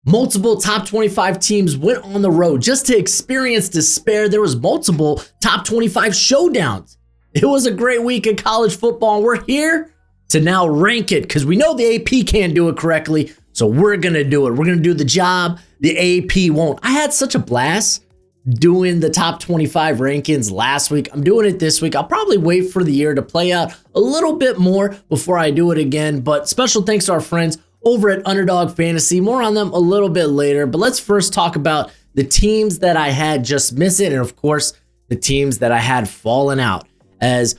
Multiple top 25 teams went on the road just to experience despair. There was multiple top 25 showdowns. It was a great week of college football. And we're here to now rank it because we know the AP can't do it correctly. So we're going to do it. We're going to do the job. The AP won't. I had such a blast doing the top 25 rankings last week. I'm doing it this week. I'll probably wait for the year to play out a little bit more before I do it again. But special thanks to our friends over at Underdog Fantasy. More on them a little bit later. But let's first talk about the teams that I had just miss it. And of course, the teams that I had fallen out. As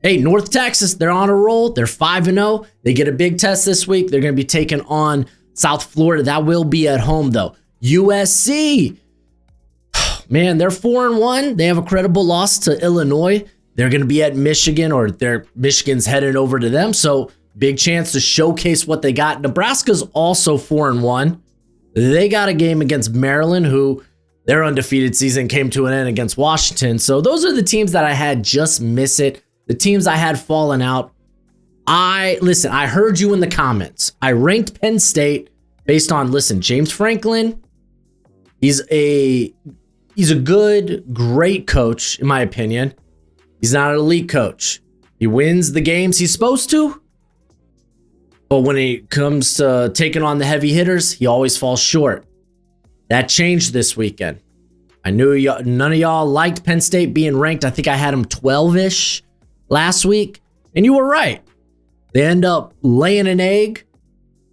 hey, North Texas, they're on a roll. They're 5-0. They get a big test this week. They're going to be taking on South Florida. That will be at home, though. USC, man, they're 4-1. They have a credible loss to Illinois. They're going to be at Michigan, or Michigan's headed over to them. So big chance to showcase what they got. Nebraska's also 4-1. They got a game against Maryland, who their undefeated season came to an end against Washington. So those are the teams that I had just miss it. The teams I had fallen out. I heard you in the comments. I ranked Penn State based on, James Franklin. He's a great coach, in my opinion. He's not an elite coach. He wins the games he's supposed to. But when it comes to taking on the heavy hitters, he always falls short. That changed this weekend. I knew none of y'all liked Penn State being ranked. I think I had them 12-ish last week, and you were right. They end up laying an egg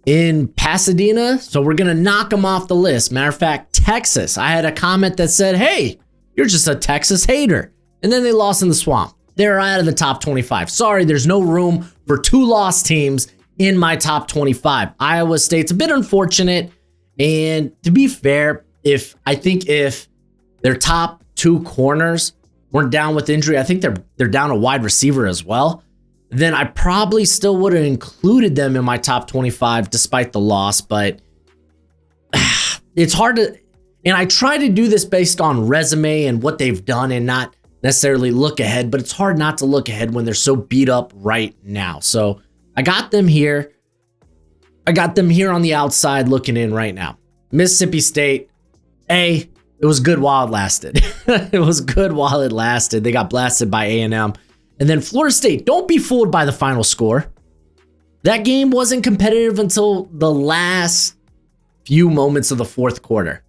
in Pasadena, so we're going to knock them off the list. Matter of fact, Texas, I had a comment that said, hey, you're just a Texas hater. And then they lost in the swamp. They're out of the top 25. Sorry, there's no room for two lost teams in my top 25. Iowa State's a bit unfortunate, and to be fair, if their top two corners weren't down with injury, I think they're down a wide receiver as well, then I probably still would have included them in my top 25 despite the loss. But it's hard to, and I try to do this based on resume and what they've done and not necessarily look ahead, but it's hard not to look ahead when they're so beat up right now. So I got them here. I got them here on the outside looking in right now. Mississippi State, it was good while it lasted. It was good while it lasted. They got blasted by A&M. And then Florida State, don't be fooled by the final score. That game wasn't competitive until the last few moments of the fourth quarter.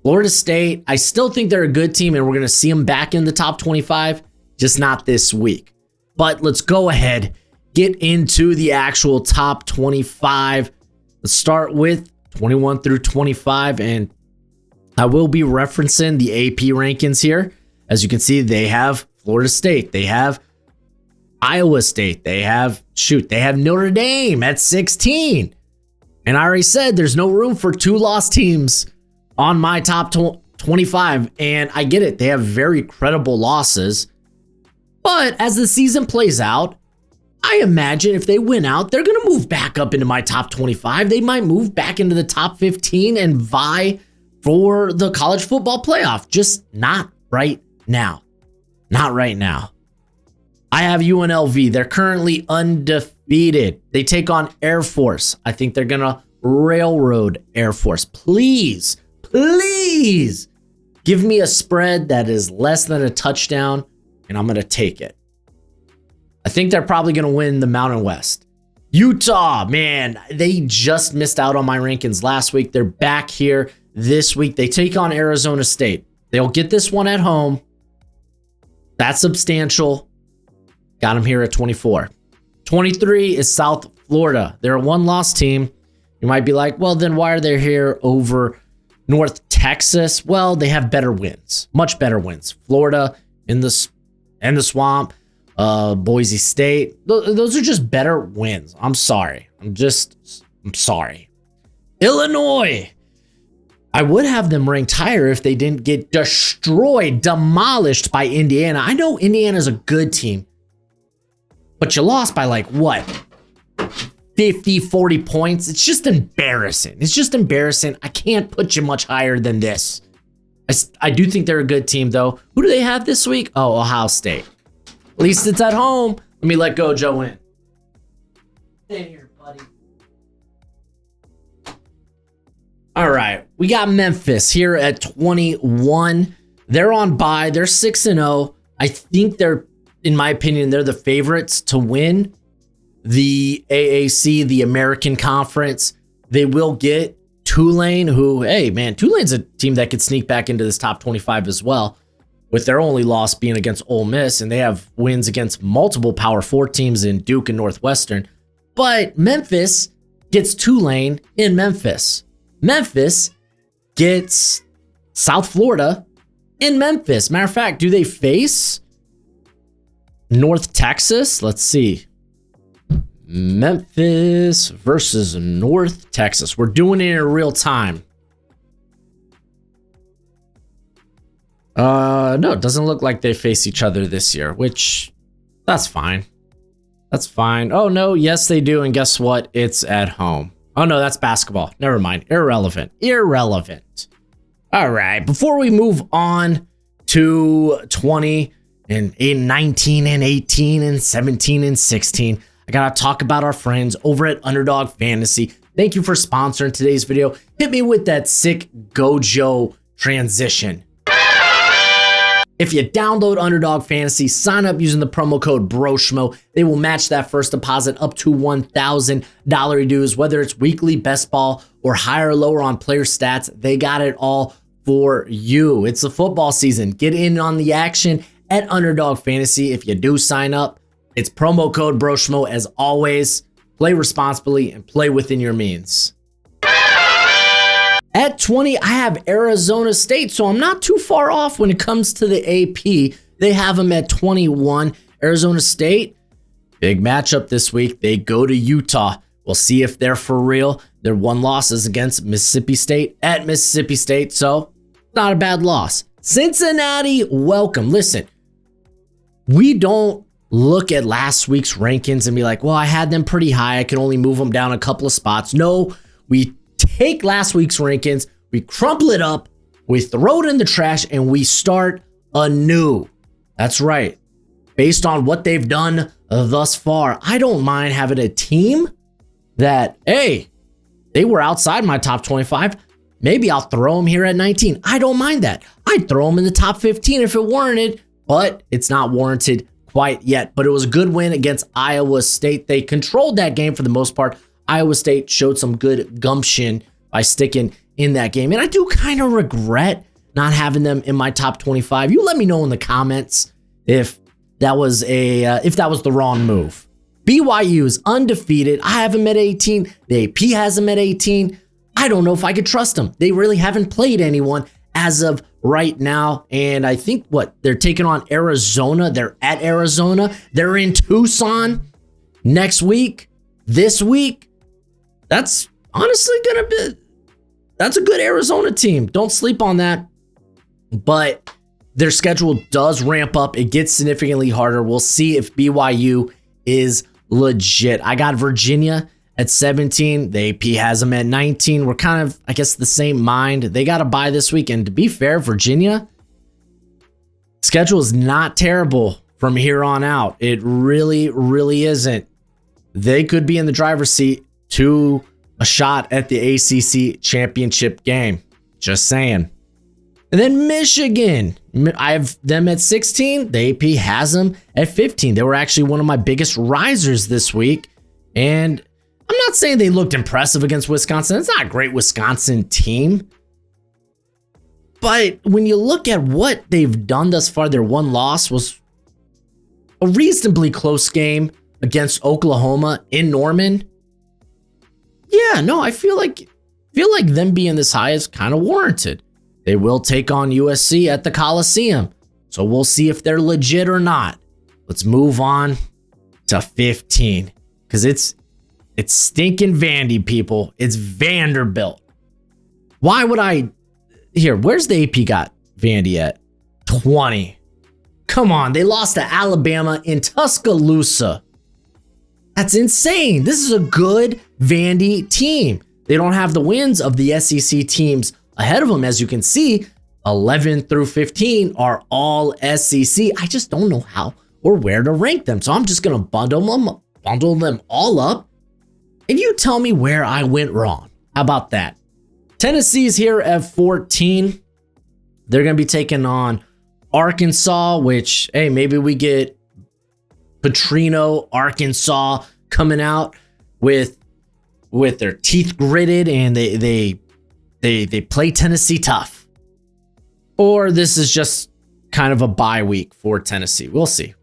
Florida State, I still think they're a good team, and we're going to see them back in the top 25, just not this week. But let's go ahead, get into the actual top 25. Let's start with 21 through 25, and I will be referencing the AP rankings here. As you can see, they have Florida State. They have Iowa State. They have Notre Dame at 16. And I already said there's no room for two lost teams on my top 25. And I get it. They have very credible losses. But as the season plays out, I imagine if they win out, they're going to move back up into my top 25. They might move back into the top 15 and vie for the college football playoff. Just not right now. Not right now. I have UNLV. They're currently undefeated. They take on Air Force. I think they're going to railroad Air Force. Please give me a spread that is less than a touchdown, and I'm going to take it. I think they're probably going to win the Mountain West. Utah, man, they just missed out on my rankings last week. They're back here this week. They take on Arizona State. They'll get this one at home. That's substantial. Got them here at 24. 23 is South Florida. They're a one-loss team. You might be like, well, then why are they here over North Texas? Well, they have better wins, much better wins. Florida in the swamp, Boise State. Those are just better wins. I'm sorry. I'm sorry. Illinois. I would have them ranked higher if they didn't get demolished by Indiana. I know Indiana's a good team, but you lost by 50, 40 points. It's just embarrassing. I can't put you much higher than this. I do think they're a good team, though. Who do they have this week? Oh, Ohio State. At least it's at home. Let me let go, Joe in. Stay here, buddy. All right, we got Memphis here at 21. They're on bye. They're 6-0. I think they're, in my opinion, they're the favorites to win the AAC, the American Conference. They will get Tulane, who, hey, man, Tulane's a team that could sneak back into this top 25 as well, with their only loss being against Ole Miss, and they have wins against multiple Power 4 teams in Duke and Northwestern. But Memphis gets Tulane in Memphis. Memphis gets South Florida in Memphis. Matter of fact, do they face North Texas? Let's see. Memphis versus North Texas. We're doing it in real time. No, it doesn't look like they face each other this year, which that's fine. That's fine. Oh, no, yes, they do. And guess what? It's at home. Oh, no, that's basketball. Never mind. Irrelevant. All right. Before we move on to 20 and 19 and 18 and 17 and 16, I got to talk about our friends over at Underdog Fantasy. Thank you for sponsoring today's video. Hit me with that sick Gojo transition. If you download Underdog Fantasy, sign up using the promo code Broshmo. They will match that first deposit up to $1,000 dues, whether it's weekly best ball or higher or lower on player stats. They got it all for you. It's the football season. Get in on the action at Underdog Fantasy. If you do sign up, it's promo code Broshmo as always. Play responsibly and play within your means. At 20, I have Arizona State, so I'm not too far off when it comes to the AP. They have them at 21. Arizona State, big matchup this week. They go to Utah. We'll see if they're for real. Their one loss is against Mississippi State at Mississippi State, so not a bad loss. Cincinnati, welcome. Listen, we don't look at last week's rankings and be like, well, I had them pretty high. I can only move them down a couple of spots. No, we take last week's rankings, we crumple it up, we throw it in the trash, and we start anew. That's right. Based on what they've done thus far, I don't mind having a team that, hey, they were outside my top 25. Maybe I'll throw them here at 19. I don't mind that. I'd throw them in the top 15 if it warranted, but it's not warranted quite yet. But it was a good win against Iowa State. They controlled that game for the most part. Iowa State showed some good gumption by sticking in that game. And I do kind of regret not having them in my top 25. You let me know in the comments if that was the wrong move. BYU is undefeated. I have them at 18. The AP has them at 18. I don't know if I could trust them. They really haven't played anyone as of right now. And I think they're taking on Arizona. They're at Arizona. They're in Tucson next week. This week. That's honestly that's a good Arizona team. Don't sleep on that. But their schedule does ramp up. It gets significantly harder. We'll see if BYU is legit. I got Virginia at 17. The AP has them at 19. We're kind of, I guess, the same mind. They got to bye this week. And to be fair, Virginia, schedule is not terrible from here on out. It really, really isn't. They could be in the driver's seat to a shot at the ACC championship game. Just saying. And then Michigan, I have them at 16. The AP has them at 15. They were actually one of my biggest risers this week. And I'm not saying they looked impressive against Wisconsin. It's not a great Wisconsin team. But when you look at what they've done thus far, their one loss was a reasonably close game against Oklahoma in Norman. Yeah, no, I feel like them being this high is kind of warranted. They will take on USC at the Coliseum, so we'll see if they're legit or not. Let's move on to 15, because it's stinking Vandy, people. It's Vanderbilt. Why would I? Here, where's the AP got Vandy at? 20. Come on, they lost to Alabama in Tuscaloosa. That's insane. This is a good Vandy team. They don't have the wins of the SEC teams ahead of them. As you can see, 11 through 15 are all SEC. I just don't know how or where to rank them. So I'm just going to bundle them all up. And you tell me where I went wrong. How about that? Tennessee's here at 14. They're going to be taking on Arkansas, which, hey, maybe we get Petrino, Arkansas coming out with their teeth gritted and they play Tennessee tough. Or this is just kind of a bye week for Tennessee. We'll see.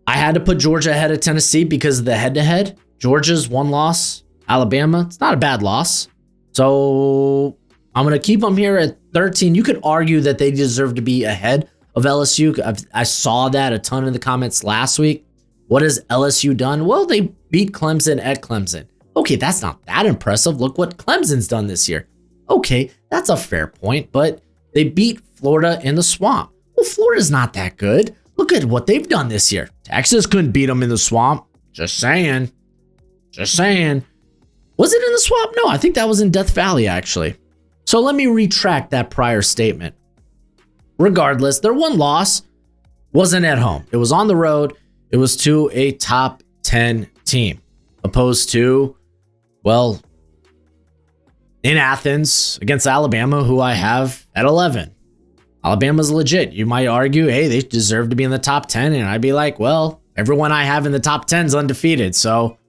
I had to put Georgia ahead of Tennessee because of the head-to-head. Georgia's one loss. Alabama, it's not a bad loss. So I'm going to keep them here at 13. You could argue that they deserve to be ahead of LSU. I saw that a ton in the comments last week. What has LSU done? Well, they beat Clemson at Clemson. Okay, that's not that impressive. Look what Clemson's done this year. Okay, that's a fair point, but they beat Florida in the Swamp. Well, Florida's not that good. Look at what they've done this year. Texas couldn't beat them in the Swamp. Just saying. Was it in the Swamp? No, I think that was in Death Valley, actually. So let me retract that prior statement. Regardless, their one loss wasn't at home. It was on the road. It was to a top 10 team, opposed to, well, in Athens against Alabama, who I have at 11. Alabama's legit. You might argue, hey, they deserve to be in the top 10. And I'd be like, well, everyone I have in the top 10 is undefeated. So,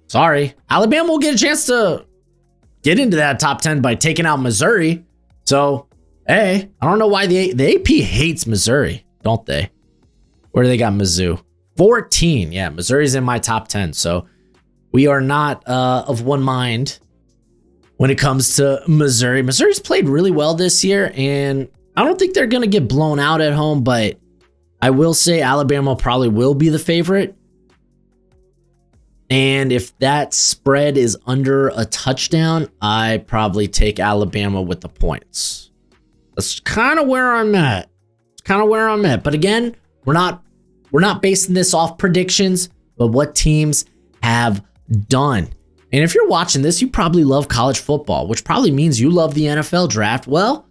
sorry. Alabama will get a chance to get into that top 10 by taking out Missouri. So, hey, I don't know why the AP hates Missouri, don't they? Where do they got Mizzou? 14. Yeah, Missouri's in my top 10. So, we are not of one mind when it comes to Missouri. Missouri's played really well this year, and I don't think they're going to get blown out at home, but I will say Alabama probably will be the favorite. And if that spread is under a touchdown, I probably take Alabama with the points. That's kind of where I'm at. But again, we're not basing this off predictions, but what teams have done. And if you're watching this, you probably love college football, which probably means you love the NFL draft. Well,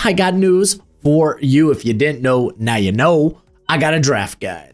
I got news for you. If you didn't know, now you know. I got a draft guide.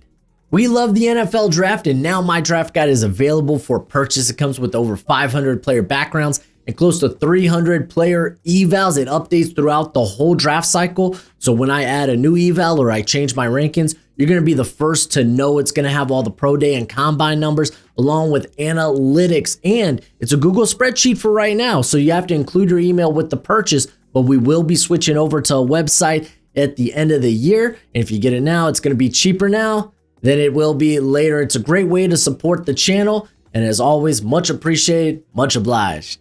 We love the NFL draft, and now my draft guide is available for purchase. It comes with over 500 player backgrounds and close to 300 player evals. It updates throughout the whole draft cycle. So when I add a new eval or I change my rankings, you're going to be the first to know. It's going to have all the pro day and combine numbers along with analytics, and it's a Google spreadsheet for right now. So you have to include your email with the purchase, but we will be switching over to a website at the end of the year. And if you get it now, it's going to be cheaper now than it will be later. It's a great way to support the channel. And as always, much appreciated, much obliged.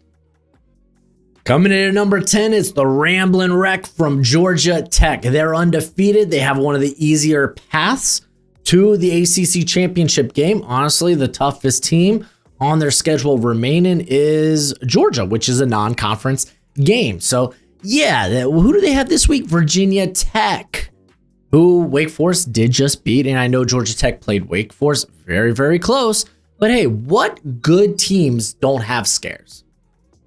Coming in at number 10 is the Ramblin' Wreck from Georgia Tech. They're undefeated. They have one of the easier paths to the ACC championship game. Honestly, the toughest team on their schedule remaining is Georgia, which is a non-conference game. So yeah, who do they have this week? Virginia Tech, who Wake Forest did just beat. And I know Georgia Tech played Wake Forest very, very close. But hey, what good teams don't have scares?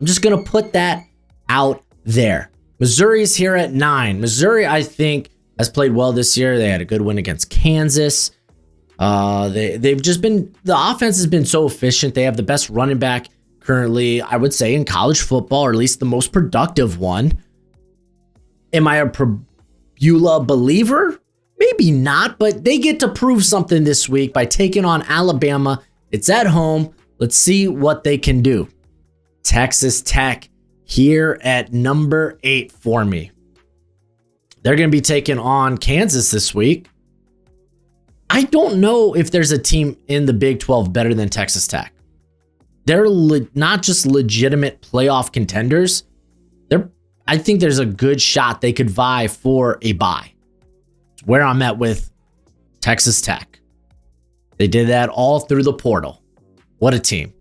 I'm just going to put that out there. Missouri's here at 9. Missouri, I think, has played well this year. They had a good win against Kansas. They've just been, the offense has been so efficient. They have the best running back currently, I would say, in college football, or at least the most productive one. Am I a Beulah believer? Maybe not, but they get to prove something this week by taking on Alabama. It's at home. Let's see what they can do. Texas Tech here at number 8 for me. They're going to be taking on Kansas this week. I don't know if there's a team in the Big 12 better than Texas Tech. They're not just legitimate playoff contenders. I think there's a good shot they could vie for a bye. It's where I'm at with Texas Tech. They did that all through the portal. What a team.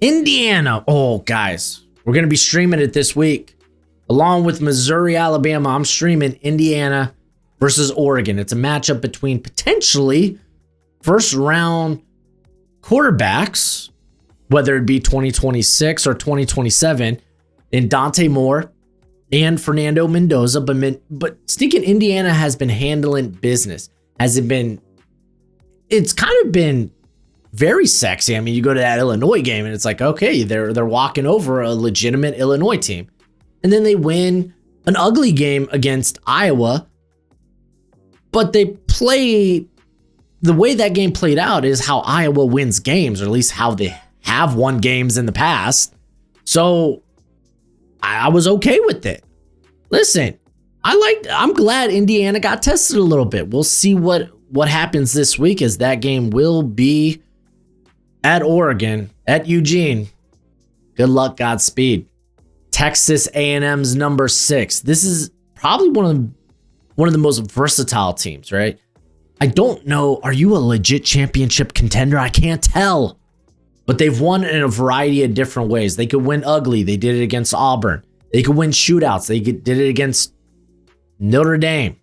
Indiana. Oh, guys, we're going to be streaming it this week. Along with Missouri, Alabama, I'm streaming Indiana versus Oregon. It's a matchup between potentially first round quarterbacks, whether it be 2026 or 2027, in Dante Moore and Fernando Mendoza. But stinking Indiana has been handling business. It's kind of been very sexy. I mean, you go to that Illinois game and it's like, okay, they're walking over a legitimate Illinois team. And then they win an ugly game against Iowa. But they play, the way that game played out is how Iowa wins games, or at least how they have won games in the past. So I was okay with it. Listen, I'm glad Indiana got tested a little bit. We'll see what happens this week, as that game will be at Oregon, at Eugene. Good luck, Godspeed. Texas A&M's number 6. This is probably one of the most versatile teams, right? I don't know. Are you a legit championship contender? I can't tell. But they've won in a variety of different ways. They could win ugly. They did it against Auburn. They could win shootouts. They did it against Notre Dame.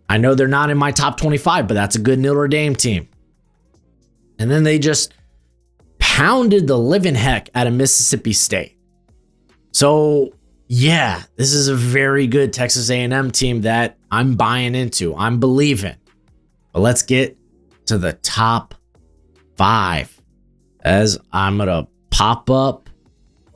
I know they're not in my top 25, but that's a good Notre Dame team. And then they just pounded the living heck out of Mississippi State. So, yeah, this is a very good Texas A&M team that I'm buying into. I'm believing. But let's get to the top 5. As I'm going to pop up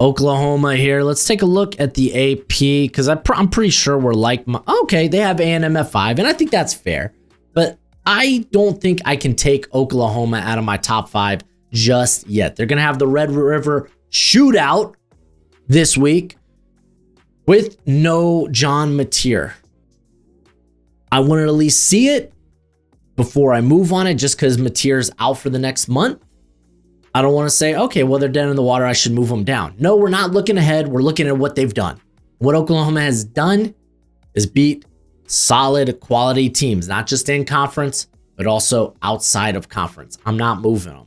Oklahoma here. Let's take a look at the AP, because I'm pretty sure we're like, okay, they have A&M at 5, and I think that's fair. But I don't think I can take Oklahoma out of my top 5 just yet. They're going to have the Red River shootout this week with no John Mateer. I want to at least see it before I move on it, just because Mateer's out for the next month. I don't want to say, okay, well, they're dead in the water, I should move them down. No, we're not looking ahead. We're looking at what they've done. What Oklahoma has done is beat solid quality teams, not just in conference, but also outside of conference. I'm not moving them.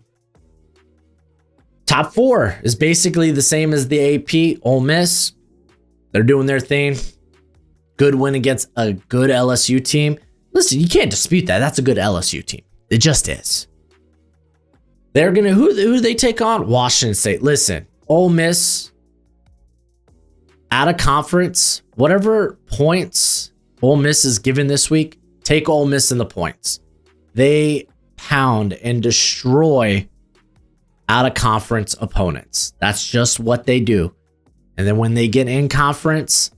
Top 4 is basically the same as the AP. Ole Miss, they're doing their thing. Good win against a good LSU team. Listen, you can't dispute that. That's a good LSU team. It just is. They're going to, who do they take on? Washington State. Listen, Ole Miss, out of conference, whatever points Ole Miss is given this week, take Ole Miss in the points. They pound and destroy out of conference opponents. That's just what they do. And then when they get in conference,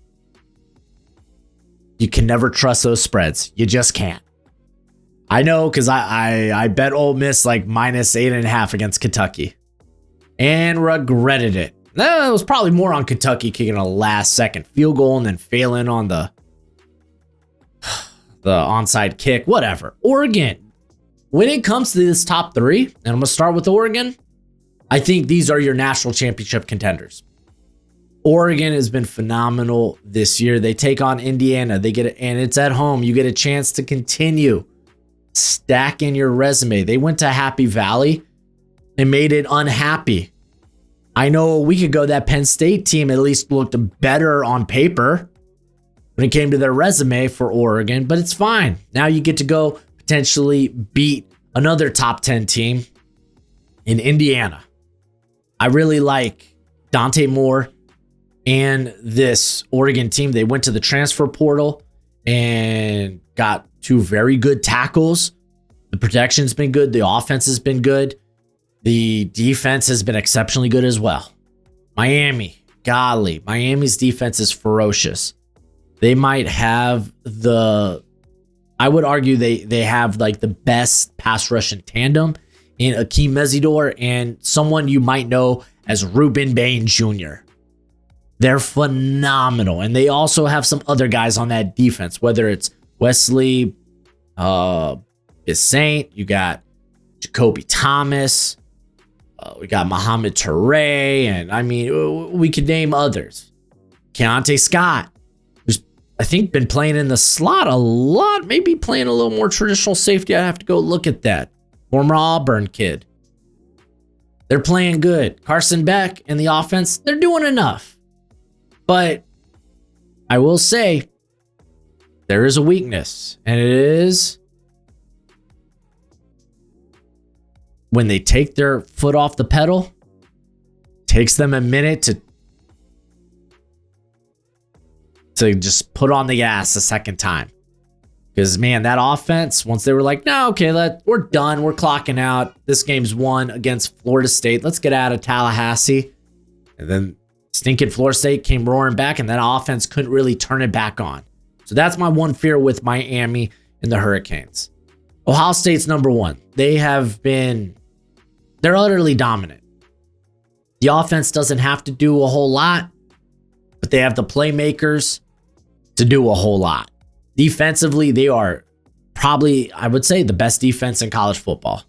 you can never trust those spreads. You just can't. I know, because I bet Ole Miss like minus 8.5 against Kentucky and regretted it. It was probably more on Kentucky kicking a last second field goal and then failing on the onside kick, whatever. Oregon, when it comes to this top 3, and I'm going to start with Oregon, I think these are your national championship contenders. Oregon has been phenomenal this year. They take on Indiana. And it's at home. You get a chance to continue stacking your resume. They went to Happy Valley and made it unhappy. I know a week ago that Penn State team at least looked better on paper when it came to their resume for Oregon, but it's fine. Now you get to go potentially beat another top 10 team in Indiana. I really like Dante Moore and this Oregon team. They went to the transfer portal and got 2 very good tackles. The protection's been good. The offense has been good. The defense has been exceptionally good as well. Miami, golly, Miami's defense is ferocious. They might have I would argue they have like the best pass rush in tandem in Akeem Mesidor and someone you might know as Ruben Bain Jr. They're phenomenal. And they also have some other guys on that defense, whether it's Wesley Saint, you got Jacoby Thomas, we got Mohamed Toure, and I mean, we could name others. Keontae Scott, who's I think been playing in the slot a lot, maybe playing a little more traditional safety. I have to go look at that. Former Auburn kid. They're playing good. Carson Beck and the offense, they're doing enough. But I will say, there is a weakness, and it is when they take their foot off the pedal. Takes them a minute to just put on the gas a second time. Because, man, that offense, once they were like, no, okay, we're done. We're clocking out. This game's won against Florida State. Let's get out of Tallahassee. And then stinking Florida State came roaring back, and that offense couldn't really turn it back on. So that's my one fear with Miami and the Hurricanes. Ohio State's number one. They're utterly dominant. The offense doesn't have to do a whole lot, but they have the playmakers to do a whole lot. Defensively, they are probably, I would say, the best defense in college football.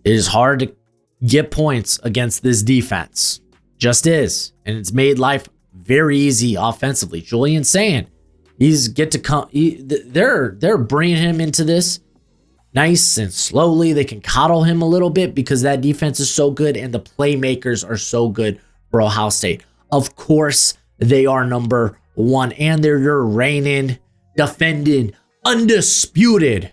It is hard to get points against this defense. Just is. And it's made life very easy offensively. Julian's saying they're bringing him into this nice and slowly. They can coddle him a little bit because that defense is so good and the playmakers are so good for Ohio State. Of course, they are number one, and they're your reigning, defending, undisputed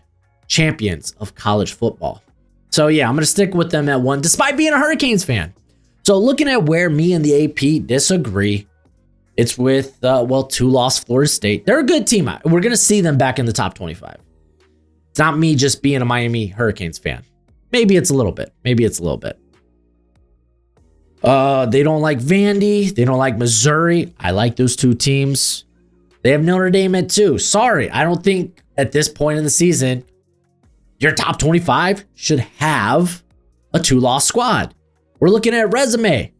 champions of college football. So yeah, I'm going to stick with them at one, despite being a Hurricanes fan. So looking at where me and the AP disagree, it's with, 2-loss Florida State. They're a good team. We're going to see them back in the top 25. It's not me just being a Miami Hurricanes fan. Maybe it's a little bit. They don't like Vandy. They don't like Missouri. I like those two teams. They have Notre Dame at 2. Sorry, I don't think at this point in the season, your top 25 should have a 2-loss squad. We're looking at resume.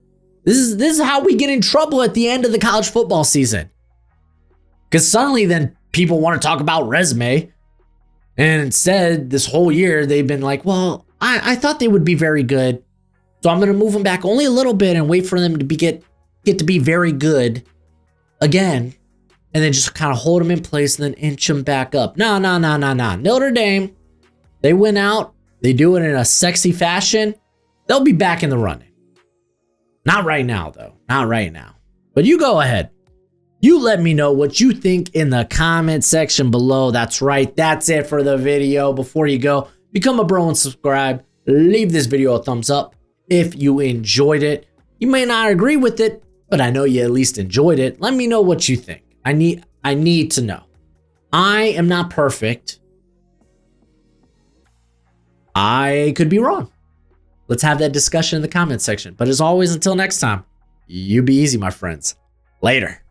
This is how we get in trouble at the end of the college football season. Because suddenly then people want to talk about resume. And instead, this whole year, they've been like, well, I thought they would be very good. So I'm going to move them back only a little bit and wait for them to get to be very good again. And then just kind of hold them in place and then inch them back up. No. Notre Dame, they went out. They do it in a sexy fashion. They'll be back in the running. Not right now, though. Not right now. But you go ahead. You let me know what you think in the comment section below. That's right. That's it for the video. Before you go, become a bro and subscribe. Leave this video a thumbs up if you enjoyed it. You may not agree with it, but I know you at least enjoyed it. Let me know what you think. I need to know. I am not perfect. I could be wrong. Let's have that discussion in the comment section. But as always, until next time, you be easy, my friends. Later.